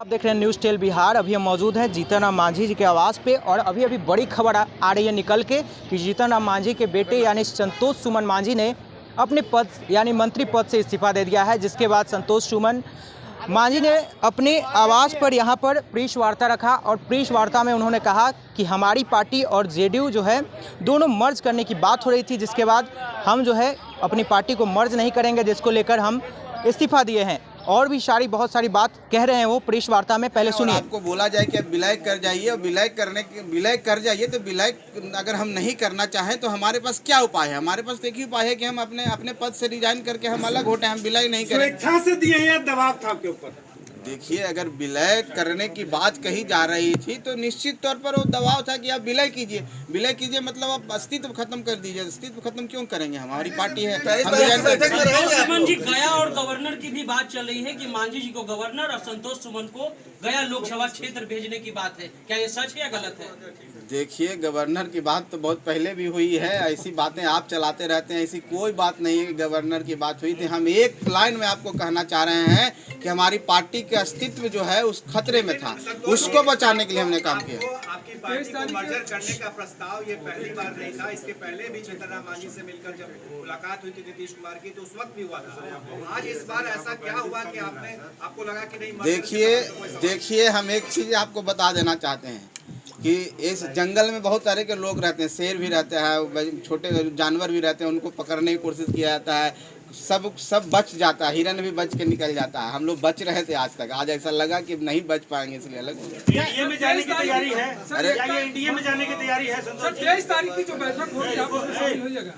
आप देख रहे हैं न्यूज़ टेल बिहार। अभी हम मौजूद हैं जीतन राम मांझी जी के आवास पे और अभी बड़ी खबर आ रही है निकल के कि जीतन राम मांझी के बेटे यानी संतोष सुमन मांझी ने अपने पद यानी मंत्री पद से इस्तीफा दे दिया है। जिसके बाद संतोष सुमन मांझी ने अपने आवास पर यहाँ पर प्रेस वार्ता रखा और प्रेस वार्ता में उन्होंने कहा कि हमारी पार्टी और जेडीयू जो है दोनों मर्ज करने की बात हो रही थी, जिसके बाद हम जो है अपनी पार्टी को मर्ज नहीं करेंगे, जिसको लेकर हम इस्तीफा दिए हैं। और भी बहुत सारी बात कह रहे हैं वो प्रेस वार्ता में। पहले सुनिए। आपको बोला जाए कि आप विलय कर जाइए और विलय कर जाइए, तो विलय अगर हम नहीं करना चाहें तो हमारे पास क्या उपाय है? हमारे पास एक ही उपाय है कि हम अपने पद से रिजाइन करके हम अलग होते हैं, हम विलय नहीं करें। स्वेच्छा से दिए या दबाव था आपके ऊपर? देखिए, अगर विलय करने की बात कही जा रही थी तो निश्चित तौर पर वो दबाव था कि आप विलय कीजिए। विलय कीजिए मतलब आप अस्तित्व खत्म कर दीजिए। अस्तित्व खत्म क्यों करेंगे? हमारी पार्टी है। सुमन जी गया और गवर्नर की भी बात चल रही है कि मांझी जी को गवर्नर और संतोष सुमन को गया लोकसभा क्षेत्र भेजने की बात है। क्या ये सच है या गलत है? देखिए, गवर्नर की बात तो बहुत पहले भी हुई है। ऐसी बातें आप चलाते रहते हैं, ऐसी कोई बात नहीं है कि गवर्नर की बात हुई थी। हम एक लाइन में आपको कहना चाह रहे हैं कि हमारी पार्टी के अस्तित्व जो है उस खतरे में था, उसको बचाने के लिए हमने काम किया। आपकी पार्टी को मर्जर करने का प्रस्ताव ये पहली बार नहीं था। इसके पहले भी जीतन राम मांझी से मिलकर जब मुलाकात हुई थी नीतीश कुमार की तो उस वक्त भी हुआ था। आज इस बार ऐसा क्या हुआ कि आपको लगा कि नहीं? देखिए, हम एक चीज आपको बता देना चाहते हैं कि इस जंगल में बहुत तरह के लोग रहते हैं। शेर भी रहता है, छोटे जानवर भी रहते हैं, उनको पकड़ने की कोशिश किया जाता है। सब बच जाता है, हिरन भी बच के निकल जाता है। हम लोग बच रहे थे आज तक। आज ऐसा लगा कि नहीं बच पाएंगे, इसलिए अलग हो गए। एनडीए में जाने की तैयारी है? अरे एनडीए में जाने की तैयारी है? 23 तारीख की जो बैठक होगी आप उसमें शामिल होइएगा।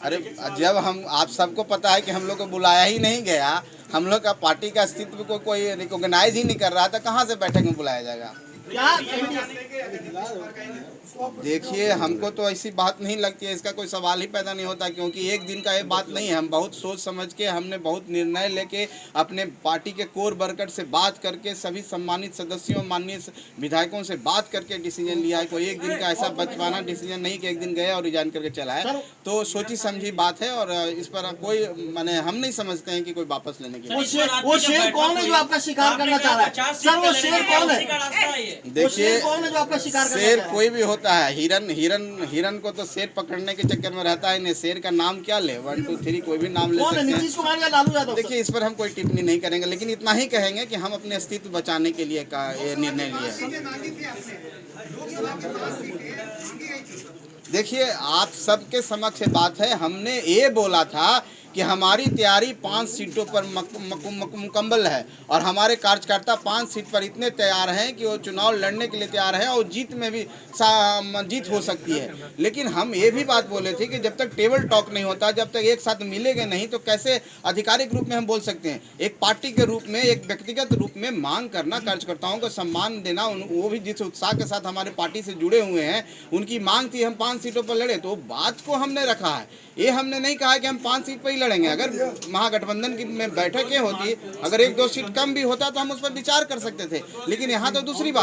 अरे जब हम आप सबको पता है कि हम लोग को बुलाया ही नहीं गया, हम लोग का पार्टी का अस्तित्व को कोई रिकॉग्नाइज ही नहीं कर रहा था, कहाँ से बैठक में बुलाया जाएगा? देखिए, हमको तो ऐसी बात नहीं लगती है, इसका कोई सवाल ही पैदा नहीं होता, क्योंकि एक दिन का ये बात नहीं है। हम बहुत सोच समझ के, हमने बहुत निर्णय लेके अपने पार्टी के कोर वर्कर से बात करके, सभी सम्मानित सदस्यों माननीय विधायकों से बात करके डिसीजन लिया है। कोई एक दिन का ऐसा बचपना डिसीजन नहीं कि एक दिन गए और रिजाइन करके चला है। तो सोची समझी बात है और इस पर कोई माने हम नहीं समझते हैं कि कोई वापस लेने की। वो शेर कौन है जो आपका शिकार करना चाह रहा है? सर, वो शेर कौन है? देखिए, जो आपका शिकार शेर कोई भी होता है। हिरन को तो शेर पकड़ने के चक्कर में रहता है। इन्हें शेर का नाम क्या ले? 1 2 3 कोई भी नाम ले सकते हैं। नीतीश कुमार या लालू यादव? देखिए, इस पर हम कोई टिप्पणी नहीं करेंगे, लेकिन इतना ही कहेंगे कि हम अपने अस्तित्व बचाने के लिए का ये निर्णय लिया। देखिए, आप सबके समक्ष बात है। हमने ये बोला था कि हमारी तैयारी 5 सीटों पर मुकम्मल है और हमारे कार्यकर्ता 5 सीट पर इतने तैयार हैं कि वो चुनाव लड़ने के लिए तैयार हैं और जीत में भी जीत हो सकती है। लेकिन हम ये भी बात बोले थे कि जब तक टेबल टॉक नहीं होता, जब तक एक साथ मिलेंगे नहीं, तो कैसे आधिकारिक रूप में हम बोल सकते हैं? एक पार्टी के रूप में, एक व्यक्तिगत रूप में मांग करना, कार्यकर्ताओं को सम्मान देना, वो भी जिस उत्साह के साथ हमारे पार्टी से जुड़े हुए हैं, उनकी मांग थी हम 5 सीटों पर लड़े, तो बात को हमने रखा है। ये हमने नहीं कहा कि हम 5 सीट पर ही लड़ेंगे। अगर महागठबंधन की में बैठकें होती, अगर 1 2 सीट कम भी होता तो हम उस पर विचार कर सकते थे, लेकिन यहाँ तो दूसरी बात